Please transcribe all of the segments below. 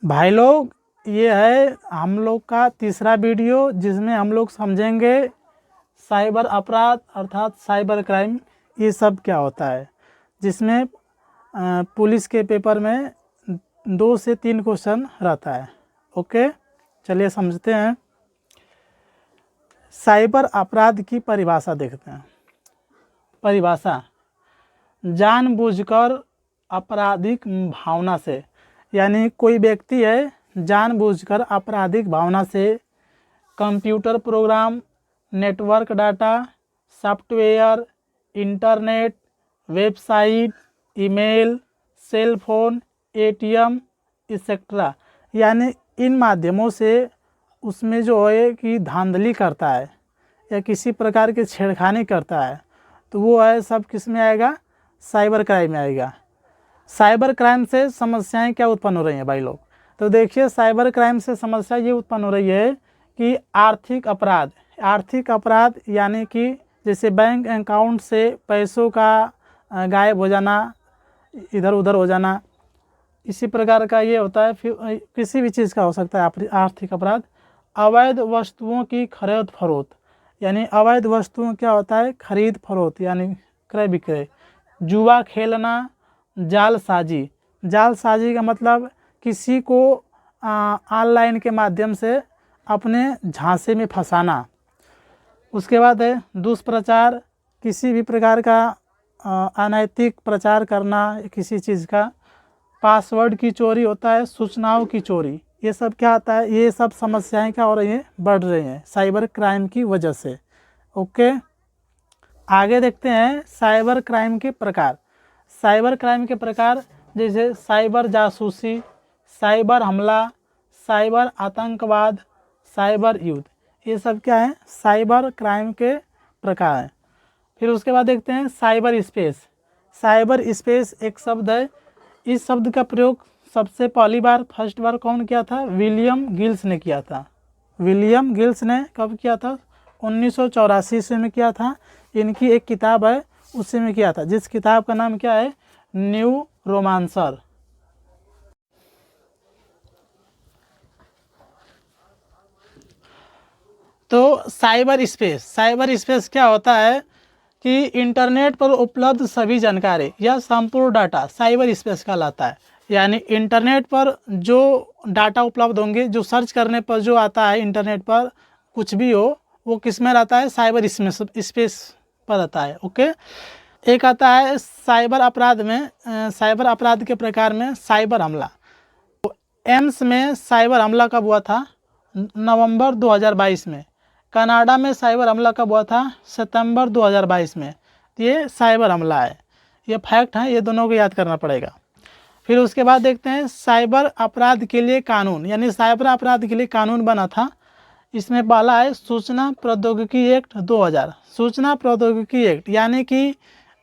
भाई लोग, ये है हम लोग का तीसरा वीडियो जिसमें हम लोग समझेंगे साइबर अपराध अर्थात साइबर क्राइम ये सब क्या होता है। जिसमें पुलिस के पेपर में 2 से 3 क्वेश्चन रहता है। ओके, चलिए समझते हैं। साइबर अपराध की परिभाषा देखते हैं। परिभाषा: जानबूझकर आपराधिक भावना से, यानी कोई व्यक्ति है जानबूझकर आपराधिक भावना से computer program, network data, software, internet, website, email, cell phone, ATM etcetera, यानी इन माध्यमों से उसमें जो है कि धांधली करता है या किसी प्रकार की छेड़खानी करता है, तो वो है सब किस में आएगा? साइबर क्राइम में आएगा। साइबर क्राइम से समस्याएं क्या उत्पन्न हो रही हैं भाई लोग? तो देखिए, साइबर क्राइम से समस्या ये उत्पन्न हो रही है कि आर्थिक अपराध यानी कि जैसे बैंक अकाउंट से पैसों का गायब हो जाना, इधर उधर हो जाना, इसी प्रकार का ये होता है। फिर किसी भी चीज़ का हो सकता है आर्थिक अपराध। अवैध वस्तुओं की खरीद फरोख्त, यानी अवैध वस्तुओं क्या होता है? खरीद फरोख्त यानी क्रय विक्रय। जुआ खेलना, जालसाजी का मतलब किसी को ऑनलाइन के माध्यम से अपने झांसे में फंसाना। उसके बाद है दुष्प्रचार, किसी भी प्रकार का अनैतिक प्रचार करना किसी चीज़ का। पासवर्ड की चोरी होता है, सूचनाओं की चोरी, ये सब क्या आता है? ये सब समस्याएं क्या हो रही हैं? बढ़ रही हैं साइबर क्राइम की वजह से। ओके, आगे देखते हैं साइबर क्राइम के प्रकार। साइबर क्राइम के प्रकार जैसे साइबर जासूसी, साइबर हमला, साइबर आतंकवाद, साइबर युद्ध, ये सब क्या है? साइबर क्राइम के प्रकार हैं। फिर उसके बाद देखते हैं साइबर स्पेस। साइबर स्पेस एक शब्द है। इस शब्द का प्रयोग सबसे पहली बार फर्स्ट बार कौन किया था? विलियम गिल्स ने किया था। विलियम गिल्स ने कब किया था? 1984 ईस्वी में किया था। इनकी एक किताब है, उसी में किया था, जिस किताब का नाम क्या है? न्यू रोमांसर। तो साइबर स्पेस क्या होता है कि इंटरनेट पर उपलब्ध सभी जानकारी या संपूर्ण डाटा साइबर स्पेस कहलाता है। यानी इंटरनेट पर जो डाटा उपलब्ध होंगे, जो सर्च करने पर जो आता है इंटरनेट पर कुछ भी हो, वो किस में रहता है? साइबर स्पेस पर आता है। ओके, एक आता है साइबर अपराध में, साइबर अपराध के प्रकार में साइबर हमला। एम्स में साइबर हमला कब हुआ था? नवंबर 2022 में। कनाडा में साइबर हमला कब हुआ था? सितंबर 2022 में। ये साइबर हमला है, ये फैक्ट है, ये दोनों को याद करना पड़ेगा। फिर उसके बाद देखते हैं साइबर अपराध के लिए कानून, यानी साइबर अपराध के लिए कानून बना था। इसमें पहला है सूचना प्रौद्योगिकी एक्ट 2000। सूचना प्रौद्योगिकी एक्ट यानी कि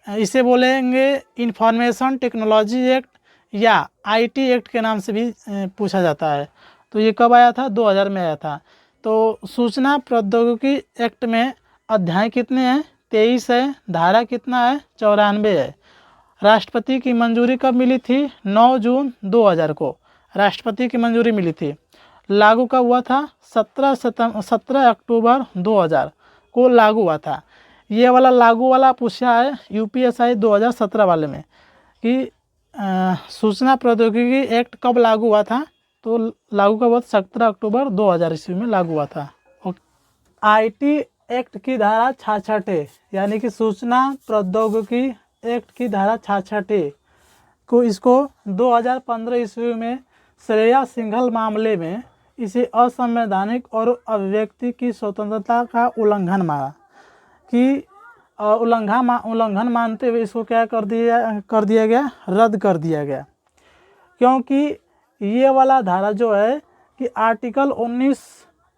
इसे बोलेंगे इंफॉर्मेशन टेक्नोलॉजी एक्ट या आईटी एक्ट के नाम से भी पूछा जाता है। तो ये कब आया था? 2000 में आया था। तो सूचना प्रौद्योगिकी एक्ट में अध्याय कितने हैं? 23 है। धारा कितना है? 94 है। राष्ट्रपति की मंजूरी कब मिली थी? 9 जून 2000 को राष्ट्रपति की मंजूरी मिली थी। लागू कब हुआ था? 17 अक्टूबर 2000 को लागू हुआ था। ये वाला लागू वाला पूछा है यूपीएसआई 2017 वाले में कि सूचना प्रौद्योगिकी एक्ट कब लागू हुआ था? तो लागू कब हुआ? 17 अक्टूबर 2000 ईस्वी में लागू हुआ था। आईटी एक्ट की धारा 66 यानी कि सूचना प्रौद्योगिकी एक्ट की धारा 66 को इसको 2015 ईस्वी में श्रेया सिंघल मामले में इसे असंवैधानिक और अभिव्यक्ति की स्वतंत्रता का उल्लंघन माना कि उल्लंघन मानते हुए इसको क्या कर दिया गया? रद्द कर दिया गया। क्योंकि ये वाला धारा जो है कि आर्टिकल 19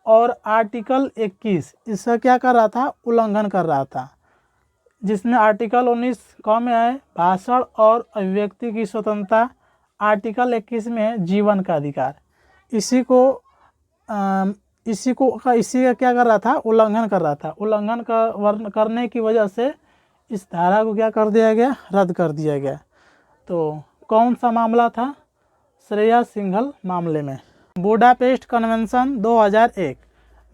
और आर्टिकल 21 इसका क्या कर रहा था? उल्लंघन कर रहा था। जिसमें आर्टिकल 19 कौन में है? भाषण और अभिव्यक्ति की स्वतंत्रता। आर्टिकल 21 में है जीवन का अधिकार। इसी का क्या कर रहा था? उल्लंघन कर रहा था। उल्लंघन करने की वजह से इस धारा को क्या कर दिया गया? रद्द कर दिया गया। तो कौन सा मामला था? श्रेया सिंघल मामले में। बुडापेस्ट कन्वेंशन 2001,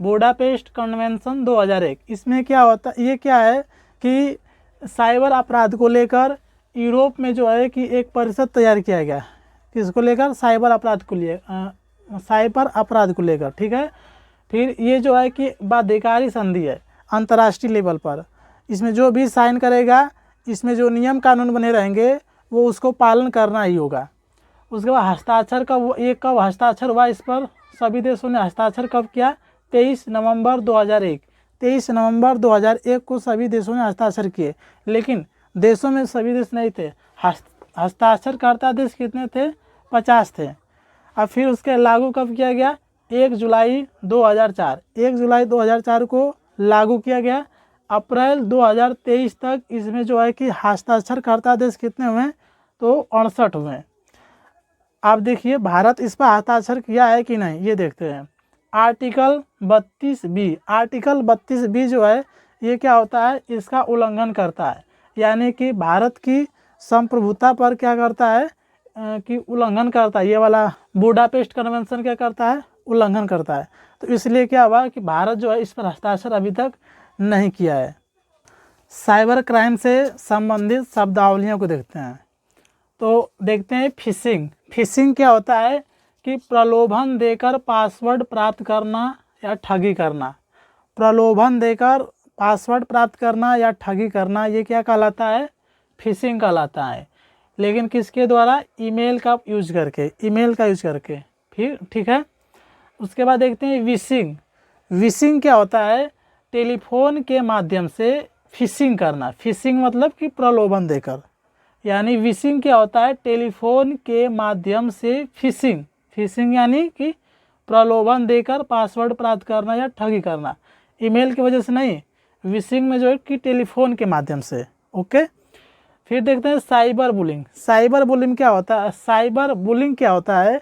बुडापेस्ट कन्वेंशन 2001, इसमें क्या होता, ये क्या है कि साइबर अपराध को लेकर यूरोप में जो है कि एक परिषद तैयार किया गया, किसको लेकर, साइबर अपराध को लिए साइबर अपराध को लेकर, ठीक है। फिर ये जो है कि बाध्यकारी संधि है अंतर्राष्ट्रीय लेवल पर, इसमें जो भी साइन करेगा, इसमें जो नियम कानून बने रहेंगे वो उसको पालन करना ही होगा। उसके बाद हस्ताक्षर कब, ये कब हस्ताक्षर हुआ इस पर, सभी देशों ने हस्ताक्षर कब किया, 23 नवंबर 2001, 23 नवंबर 2001 को सभी देशों ने हस्ताक्षर किए। लेकिन देशों में सभी देश नहीं थे, हस्ताक्षरकर्ता देश कितने थे, 50 थे। अब फिर उसके लागू कब किया गया, 1 जुलाई 2004, 1 जुलाई 2004 को लागू किया गया। अप्रैल 2023 तक इसमें जो है कि हस्ताक्षरकर्ता देश कितने हुए, तो 68 हुए। आप देखिए भारत इस पर हस्ताक्षर किया है कि नहीं, ये देखते हैं। आर्टिकल 32B, आर्टिकल 32B जो है ये क्या होता है, इसका उल्लंघन करता है, यानी कि भारत की संप्रभुता पर क्या करता है कि उल्लंघन करता है। ये वाला बुडापेस्ट कन्वेंशन क्या करता है, उल्लंघन करता है। तो इसलिए क्या हुआ कि भारत जो है इस पर हस्ताक्षर अभी तक नहीं किया है। साइबर क्राइम से संबंधित शब्दावलियों को देखते हैं। तो देखते हैं फिशिंग। फिशिंग क्या होता है कि प्रलोभन देकर पासवर्ड प्राप्त करना या ठगी करना। प्रलोभन देकर पासवर्ड प्राप्त करना या ठगी करना, ये क्या कहलाता है, फिशिंग कहलाता है। लेकिन किसके द्वारा, ईमेल का यूज करके, ईमेल का यूज करके। फिर ठीक है, उसके बाद देखते हैं विशिंग। विशिंग क्या होता है, टेलीफोन के माध्यम से फिशिंग करना। फिशिंग मतलब कि प्रलोभन देकर, यानी विशिंग क्या होता है, टेलीफोन के माध्यम से फिशिंग। फिशिंग यानी कि प्रलोभन देकर पासवर्ड प्राप्त करना या ठगी करना, ईमेल की वजह से नहीं, विशिंग में जो है कि टेलीफोन के माध्यम से। ओके, फिर देखते हैं साइबर बुलिंग। साइबर बुलिंग क्या होता है, साइबर बुलिंग क्या होता है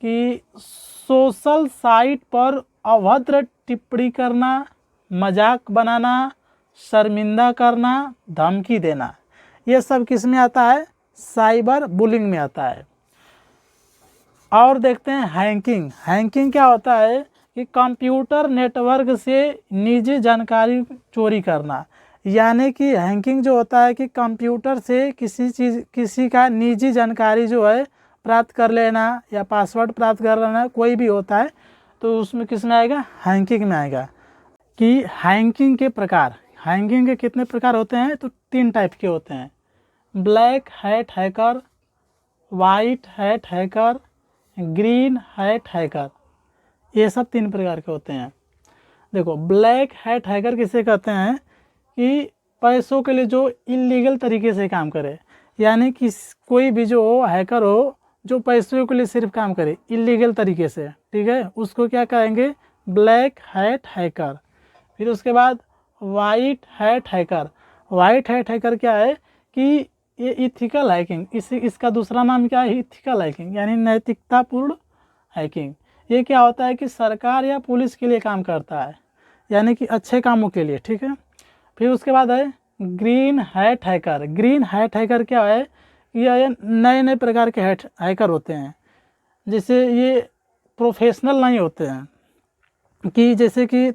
कि सोशल साइट पर अभद्र टिप्पणी करना, मजाक बनाना, शर्मिंदा करना, धमकी देना, ये सब किस में आता है, साइबर बुलिंग में आता है। और देखते हैं हैकिंग। हैकिंग क्या होता है कि कंप्यूटर नेटवर्क से निजी जानकारी चोरी करना, यानी कि हैकिंग जो होता है कि कंप्यूटर से किसी का निजी जानकारी जो है प्राप्त कर लेना या पासवर्ड प्राप्त कर लेना, कोई भी होता है, तो उसमें किस में आएगा, हैकिंग में आएगा। कि हैकिंग के प्रकार, हैकिंग के कितने प्रकार होते हैं, तो 3 टाइप के होते हैं, black hat hacker, white hat hacker, green hat hacker, ये सब 3 प्रकार के होते हैं। देखो ब्लैक हैट हैकर किसे कहते हैं कि पैसों के लिए जो इलीगल तरीके से काम करे, यानी कि कोई भी जो हैकर हो जो पैसों के लिए सिर्फ काम करे इलीगल तरीके से, ठीक है, उसको क्या कहेंगे, ब्लैक हैट हैकर। फिर उसके बाद white hat hacker. White hat hacker क्या है कि ये इथिकल हैकिंग, इसका दूसरा नाम क्या है, इथिकल हैकिंग, यानी नैतिकतापूर्ण हैकिंग। ये क्या होता है कि सरकार या पुलिस के लिए काम करता है, यानी कि अच्छे कामों के लिए, ठीक है। फिर उसके बाद है green hat hacker. Green hat hacker क्या है, ये नए नए प्रकार के हैकर होते हैं, जैसे ये प्रोफेशनल नहीं होते हैं, कि जैसे कि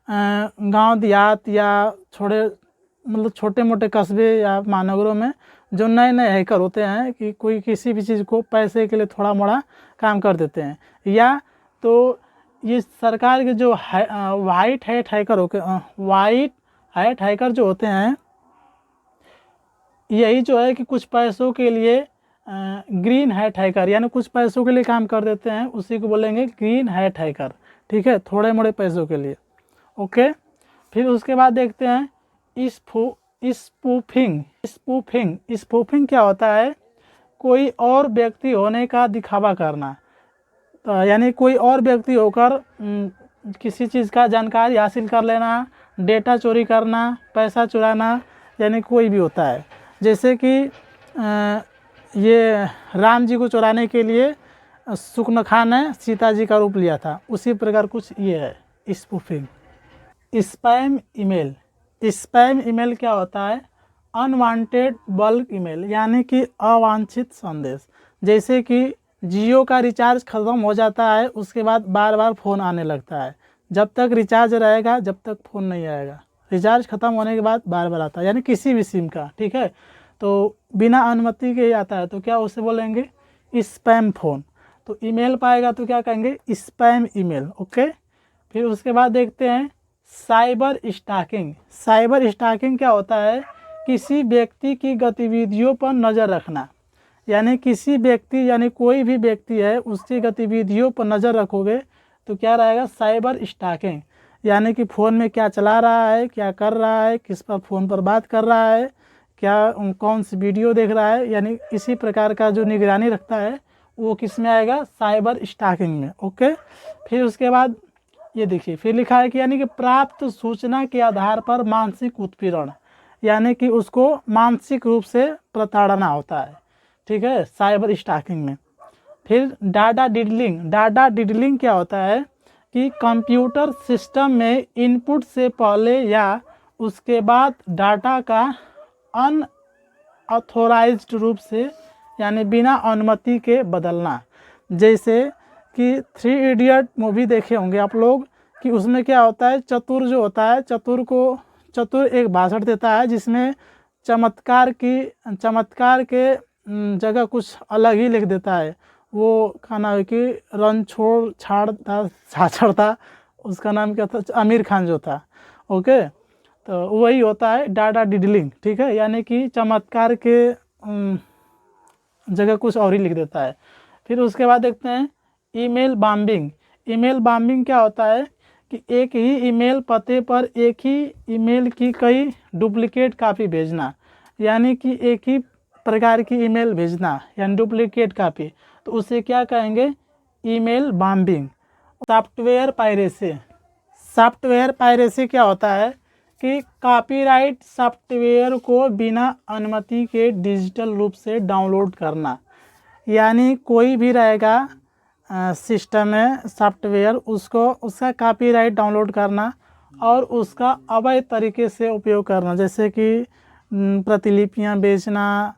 गांव देहात या छोटे मोटे कस्बे या महानगरों में जो नए नए हैकर होते हैं कि कोई किसी भी चीज़ को पैसे के लिए थोड़ा मोड़ा काम कर देते हैं, या तो ये सरकार के जो वाइट हैट हैकर जो होते हैं, यही जो है कि कुछ पैसों के लिए ग्रीन हैट हैकर, यानी कुछ पैसों के लिए काम कर देते हैं, उसी को बोलेंगे ग्रीन हैट हैकर, ठीक है, थोड़े मोड़े पैसों के लिए। ओके, फिर उसके बाद देखते हैं स्पूफिंग क्या होता है, कोई और व्यक्ति होने का दिखावा करना, तो यानी कोई और व्यक्ति होकर किसी चीज़ का जानकारी हासिल कर लेना, डेटा चोरी करना, पैसा चुराना, यानी कोई भी होता है। जैसे कि ये राम जी को चुराने के लिए सुकनखा ने सीता जी का रूप लिया था, उसी प्रकार कुछ ये है spoofing. Spam email. Spam email क्या होता है, अनवांटेड बल्क ईमेल, यानी कि अवांछित संदेश। जैसे कि जियो का रिचार्ज ख़त्म हो जाता है, उसके बाद बार बार फ़ोन आने लगता है। जब तक रिचार्ज रहेगा जब तक फ़ोन नहीं आएगा, रिचार्ज ख़त्म होने के बाद बार बार आता है, यानी किसी भी सिम का, ठीक है। तो बिना अनुमति के ही आता है, तो क्या उसे बोलेंगे स्पैम फ़ोन। तो ईमेल पाएगा तो क्या कहेंगे स्पैम ईमेल, ओके। फिर उसके बाद देखते हैं साइबर स्टॉकिंग। साइबर स्टॉकिंग क्या होता है, किसी व्यक्ति की गतिविधियों पर नज़र रखना, यानी किसी व्यक्ति यानी कोई भी व्यक्ति है उसकी गतिविधियों पर नज़र रखोगे तो क्या रहेगा साइबर स्टॉकिंग, यानी कि फ़ोन में क्या चला रहा है, क्या कर रहा है, किस पर फ़ोन पर बात कर रहा है, क्या कौन सी वीडियो देख रहा है, यानी इसी प्रकार का जो निगरानी रखता है वो किस में आएगा साइबर स्टॉकिंग में, ओके। फिर उसके बाद ये देखिए फिर लिखा है कि यानी कि प्राप्त सूचना के आधार पर मानसिक उत्पीड़न, यानी कि उसको मानसिक रूप से प्रताड़ना होता है, ठीक है, साइबर स्टॉकिंग में। फिर डाटा डिडलिंग। डाटा डिडलिंग क्या होता है कि कंप्यूटर सिस्टम में इनपुट से पहले या उसके बाद डाटा का अनऑथोराइज्ड रूप से यानी बिना अनुमति के बदलना। जैसे कि 3 इडियट मूवी देखे होंगे आप लोग, कि उसमें क्या होता है चतुर जो होता है, चतुर एक भाषण देता है जिसमें चमत्कार के जगह कुछ अलग ही लिख देता है। वो का नाम है कि रन छोड़ छाड़ता छाछड़ता, उसका नाम क्या था, आमिर खान जो था, ओके। तो वही होता है डाटा डिडलिंग, ठीक है, यानी कि चमत्कार के जगह कुछ और ही लिख देता है। फिर उसके बाद देखते हैं ईमेल बॉम्बिंग। ईमेल बॉम्बिंग क्या होता है कि एक ही ईमेल पते पर एक ही ईमेल की कई डुप्लीकेट कापी भेजना, यानी कि एक ही प्रकार की ईमेल भेजना यानी डुप्लीकेट कापी, तो उसे क्या कहेंगे email bombing. Software piracy. Software piracy क्या होता है कि कॉपीराइट सॉफ्टवेयर को बिना अनुमति के डिजिटल रूप से डाउनलोड करना, यानी कोई भी रहेगा सिस्टम में सॉफ्टवेयर, उसको उसका कॉपीराइट डाउनलोड करना और उसका अवैध तरीके से उपयोग करना, जैसे कि प्रतिलिपियां बेचना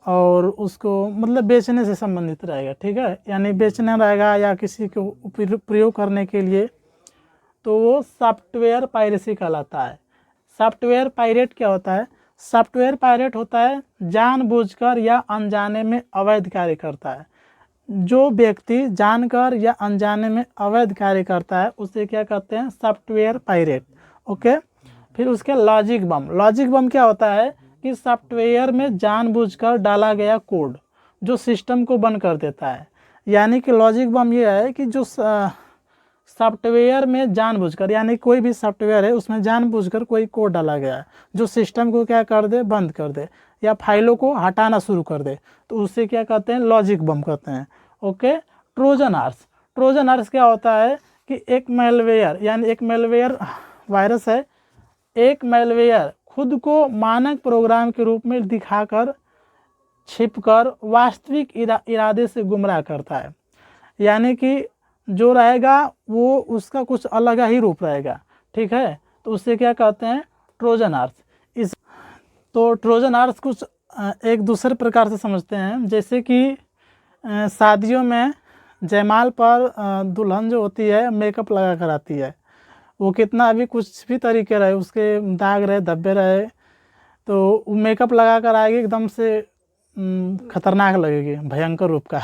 और उसको मतलब बेचने से संबंधित रहेगा, ठीक है, यानी बेचना रहेगा या किसी को प्रयोग करने के लिए, तो वो सॉफ्टवेयर पायरेसी कहलाता है। सॉफ्टवेयर पायरेट क्या होता है, सॉफ्टवेयर पायरेट होता है जानबूझकर या अनजाने में अवैध कार्य करता है। जो व्यक्ति जानकर या अनजाने में अवैध कार्य करता है उसे क्या कहते हैं सॉफ्टवेयर पायरेट, ओके। फिर उसके लॉजिक बम। लॉजिक बम क्या होता है कि सॉफ्टवेयर में जानबूझकर डाला गया कोड जो सिस्टम को बंद कर देता है, यानी कि लॉजिक बम ये है कि जो सॉफ्टवेयर में जानबूझकर, यानी कोई भी सॉफ्टवेयर है उसमें जानबूझकर कोई कोड डाला गया है जो सिस्टम को क्या कर दे बंद कर दे या फाइलों को हटाना शुरू कर दे, तो उसे क्या कहते हैं लॉजिक बम कहते हैं, okay. Trojan horse. Trojan horse क्या होता है कि एक मेलवेयर यानी एक मेलवेयर वायरस है, एक मेलवेयर खुद को मानक प्रोग्राम के रूप में दिखाकर छिपकर वास्तविक इरादे से गुमराह करता है, यानी कि जो रहेगा वो उसका कुछ अलग ही रूप रहेगा, ठीक है, तो उससे क्या कहते हैं ट्रोजन हॉर्स। इस तो ट्रोजन हॉर्स कुछ एक दूसरे प्रकार से समझते हैं, जैसे कि शादियों में जयमाल पर दुल्हन जो होती है मेकअप लगा कर आती है, वो कितना भी कुछ भी तरीके रहे, उसके दाग रहे धब्बे रहे, तो मेकअप लगा कर आएगी एकदम से खतरनाक लगेगी, भयंकर रूप का।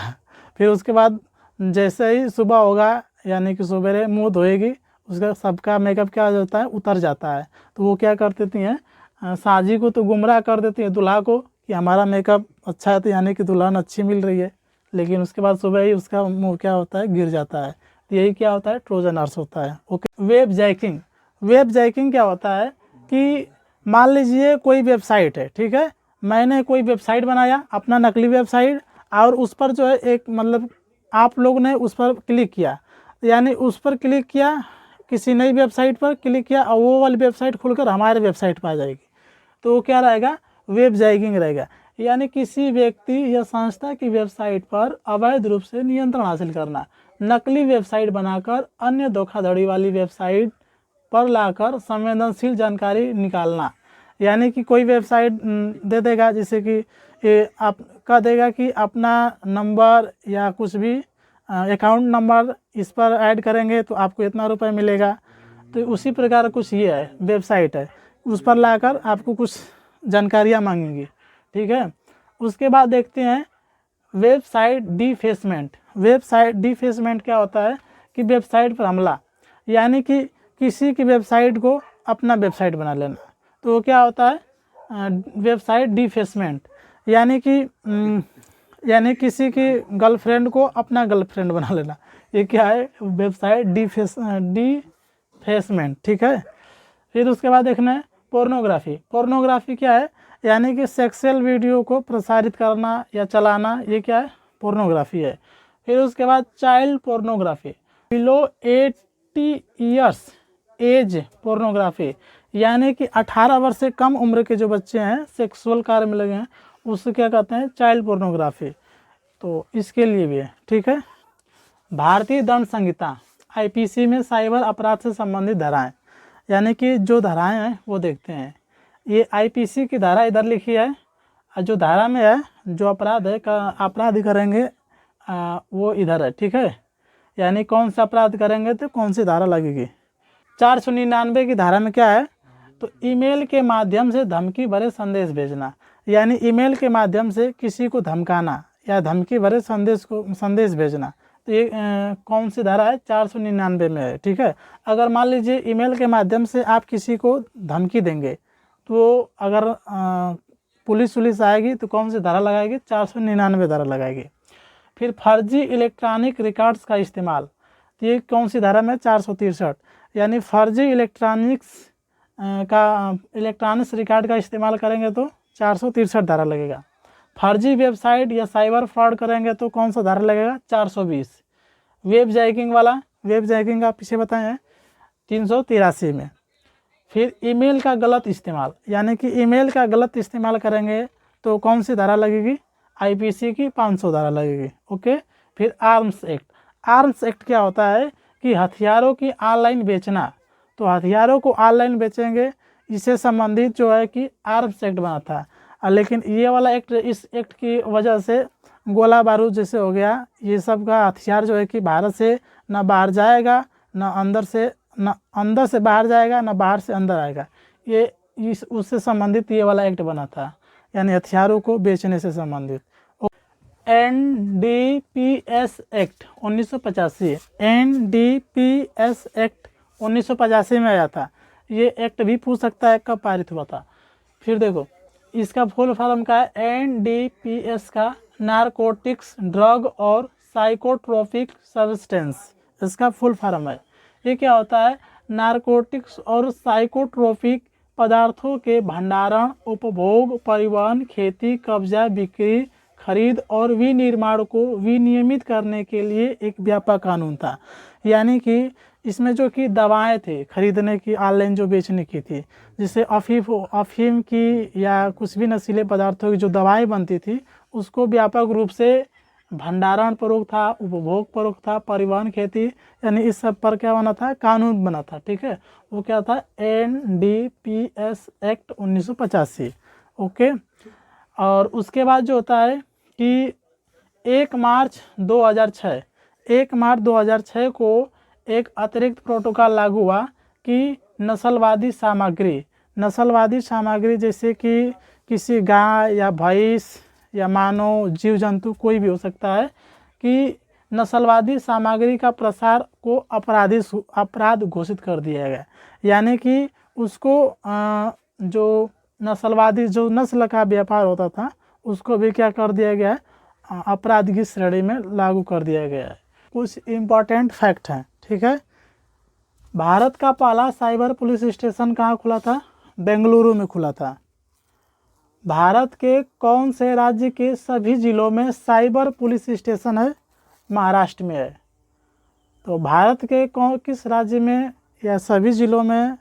फिर उसके बाद जैसे ही सुबह होगा यानी कि सवेरे मुँह धोएगी, उसका सबका मेकअप क्या हो जाता है उतर जाता है, तो वो क्या कर देती हैं साजी को तो गुमराह कर देती है दुल्हा को कि हमारा मेकअप अच्छा है, तो यानी कि दुल्हन अच्छी मिल रही है, लेकिन उसके बाद सुबह ही उसका मुँह क्या होता है गिर जाता है, तो यही क्या होता है ट्रोजन हॉर्स होता है, okay. Web jacking. Web jacking क्या होता है कि मान लीजिए कोई वेबसाइट है, ठीक है, मैंने कोई वेबसाइट बनाया अपना नकली वेबसाइट, और उस पर जो है एक मतलब आप लोग ने उस पर क्लिक किया, यानी उस पर क्लिक किया किसी नई वेबसाइट पर क्लिक किया और वो वाली वेबसाइट खुलकर हमारे वेबसाइट पर आ जाएगी, तो वो क्या रहेगा वेब जैकिंग रहेगा, यानी किसी व्यक्ति या संस्था की वेबसाइट पर अवैध रूप से नियंत्रण हासिल करना, नकली वेबसाइट बनाकर अन्य धोखाधड़ी वाली वेबसाइट पर लाकर संवेदनशील जानकारी निकालना, यानी कि कोई वेबसाइट दे देगा, जैसे कि ये आप कह देगा कि अपना नंबर या कुछ भी अकाउंट नंबर इस पर ऐड करेंगे तो आपको इतना रुपए मिलेगा। तो उसी प्रकार कुछ ये है, वेबसाइट है, उस पर लाकर आपको कुछ जानकारियाँ मांगेंगी, ठीक है। उसके बाद देखते हैं वेबसाइट डिफेसमेंट। वेबसाइट डिफेसमेंट क्या होता है कि वेबसाइट पर हमला, यानी कि किसी की वेबसाइट को अपना वेबसाइट बना लेना। तो वो क्या होता है, वेबसाइट डिफेसमेंट, यानी किसी की गर्लफ्रेंड को अपना गर्लफ्रेंड बना लेना, ये क्या है, वेबसाइट डिफेसमेंट, ठीक है। फिर उसके बाद देखना है पोर्नोग्राफी। पोर्नोग्राफी क्या है, यानी कि सेक्सुअल वीडियो को प्रसारित करना या चलाना, ये क्या है, पोर्नोग्राफी है। फिर उसके बाद child pornography, below 80 years age pornography, यानी कि 18 वर्ष से कम उम्र के जो बच्चे हैं सेक्सुअल कार्य में लगे हैं, उससे क्या कहते हैं, चाइल्ड पोर्नोग्राफी। तो इसके लिए भी है, ठीक है। भारतीय दंड संहिता आईपीसी में साइबर अपराध से संबंधित धाराएं, यानी कि जो धाराएं हैं वो देखते हैं। ये आईपीसी की धारा इधर लिखी है, जो धारा में है, जो अपराध है का अपराध करेंगे वो इधर है, ठीक है। यानी कौन सा अपराध करेंगे तो कौन सी धारा लगेगी। 499 की धारा में क्या है, तो ईमेल के माध्यम से धमकी भरे संदेश भेजना, यानी ईमेल के माध्यम से किसी को धमकाना या धमकी भरे संदेश भेजना। तो ये कौन सी धारा है, 499 में है, ठीक है। अगर मान लीजिए ईमेल के माध्यम से आप किसी को धमकी देंगे तो अगर पुलिस आएगी तो कौन सी धारा लगाएगी, 499 धारा लगाएगी। फिर फर्जी इलेक्ट्रॉनिक रिकॉर्ड्स का इस्तेमाल, तो ये कौन सी धारा में, 463, यानी फर्जी इलेक्ट्रॉनिक्स रिकॉर्ड का इस्तेमाल करेंगे तो 463 धारा लगेगा। फर्जी वेबसाइट या साइबर फ्रॉड करेंगे तो कौन सा धारा लगेगा, 420। वेब जैकिंग का पीछे बताए हैं 383 में। फिर ईमेल का गलत इस्तेमाल, यानी कि ईमेल का गलत इस्तेमाल करेंगे तो कौन सी धारा लगेगी, आईपीसी की 500 धारा लगेगी, ओके। फिर आर्म्स एक्ट क्या होता है कि हथियारों की ऑनलाइन बेचना, तो हथियारों को ऑनलाइन बेचेंगे, इससे संबंधित जो है कि आर्म्स एक्ट बना था। लेकिन ये वाला एक्ट, इस एक्ट की वजह से गोला बारूद जैसे हो गया, ये सब का हथियार जो है कि भारत से ना बाहर जाएगा, ना अंदर से बाहर जाएगा, ना बाहर से अंदर आएगा। ये उससे संबंधित ये वाला एक्ट बना था, यानी हथियारों को बेचने से संबंधित। NDPS एक्ट 1985, NDPS एक्ट 1985 में आया था। ये एक्ट भी पूछ सकता है कब पारित हुआ था। फिर देखो इसका फुल फॉर्म का है, NDPS का नारकोटिक्स, ड्रग और साइकोट्रोपिक सब्सटेंस, इसका फुल फॉर्म है। ये क्या होता है, नारकोटिक्स और साइकोट्रोपिक पदार्थों के भंडारण, उपभोग, परिवहन, खेती, कब्जा, बिक्री, खरीद और विनिर्माण को विनियमित करने के लिए एक व्यापक कानून था। यानी कि इसमें जो कि दवाएं थे खरीदने की, ऑनलाइन जो बेचने की थी, जिससे अफीम की या कुछ भी नशीले पदार्थों की जो दवाएं बनती थी, उसको व्यापक रूप से भंडारण पर रोक था, उपभोग पर रोक था, परिवहन, खेती, यानी इस सब पर क्या बना था, कानून बना था, ठीक है। वो क्या था, NDPS एक्ट 1985, ओके। और उसके बाद जो होता है कि 1 मार्च 2006 को एक अतिरिक्त प्रोटोकॉल लागू हुआ कि नस्लवादी सामग्री जैसे कि किसी गाय या भैंस या मानव, जीव जंतु कोई भी हो सकता है, कि नस्लवादी सामग्री का प्रसार को अपराध घोषित कर दिया गया। यानी कि उसको जो नस्लवादी, जो नस्ल का व्यापार होता था, उसको भी क्या कर दिया गया है, अपराध की श्रेणी में लागू कर दिया गया है। कुछ इम्पॉर्टेंट फैक्ट हैं, ठीक है। भारत का पहला साइबर पुलिस स्टेशन कहाँ खुला था, बेंगलुरु में खुला था। भारत के कौन से राज्य के सभी जिलों में साइबर पुलिस स्टेशन है, महाराष्ट्र में है। तो भारत के किस राज्य में या सभी जिलों में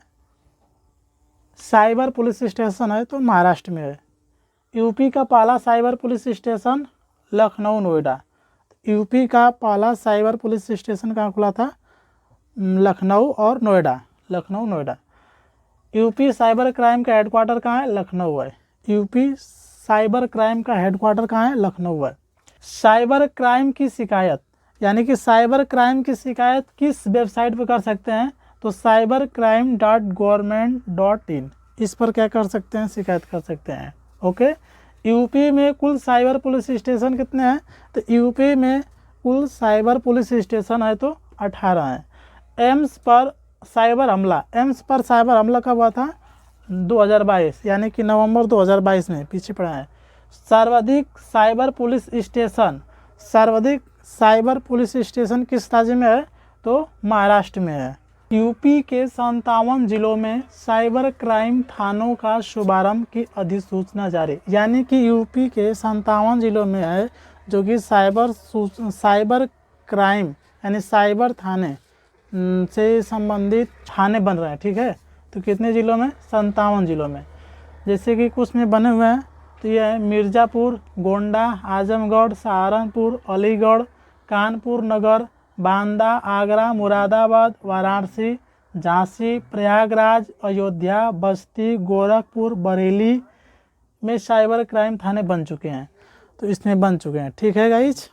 साइबर पुलिस स्टेशन है, तो महाराष्ट्र में है। यूपी का पहला cyber police station Lucknow, Noida. UP का पहला साइबर पुलिस स्टेशन कहाँ खुला था, लखनऊ और नोएडा, यूपी साइबर क्राइम का हेडक्वार्टर कहाँ है, लखनऊ है। यूपी साइबर क्राइम का हेडक्वार्टर कहाँ है? लखनऊ है। साइबर क्राइम की शिकायत, यानी कि साइबर क्राइम की शिकायत किस वेबसाइट पर कर सकते हैं? तो cybercrime.government.in, इस पर क्या कर सकते हैं? शिकायत कर सकते हैं। ओके। यूपी में कुल साइबर पुलिस स्टेशन कितने हैं? तो यूपी में कुल साइबर पुलिस स्टेशन है तो 18 हैं। एम्स पर साइबर हमला, एम्स पर साइबर हमला कब हुआ था? 2022, यानी कि नवंबर 2022 में, पीछे पड़ा है। सर्वाधिक साइबर पुलिस स्टेशन, सर्वाधिक साइबर पुलिस स्टेशन किस राज्य में है? तो महाराष्ट्र में है। यूपी के 57 जिलों में साइबर क्राइम थानों का शुभारंभ की अधिसूचना जारी, यानी कि यूपी के 57 जिलों में है जो कि साइबर क्राइम यानी साइबर थाने से संबंधित थाने बन रहे हैं। ठीक है, तो कितने जिलों में? 57 जिलों में। जैसे कि कुछ में बने हुए हैं, तो ये है मिर्ज़ापुर, गोंडा, आजमगढ़, सहारनपुर, अलीगढ़, कानपुर नगर, बांदा, आगरा, मुरादाबाद, वाराणसी, झांसी, प्रयागराज, अयोध्या, बस्ती, गोरखपुर, बरेली में साइबर क्राइम थाने बन चुके हैं। तो इसमें बन चुके हैं। ठीक है गाइज।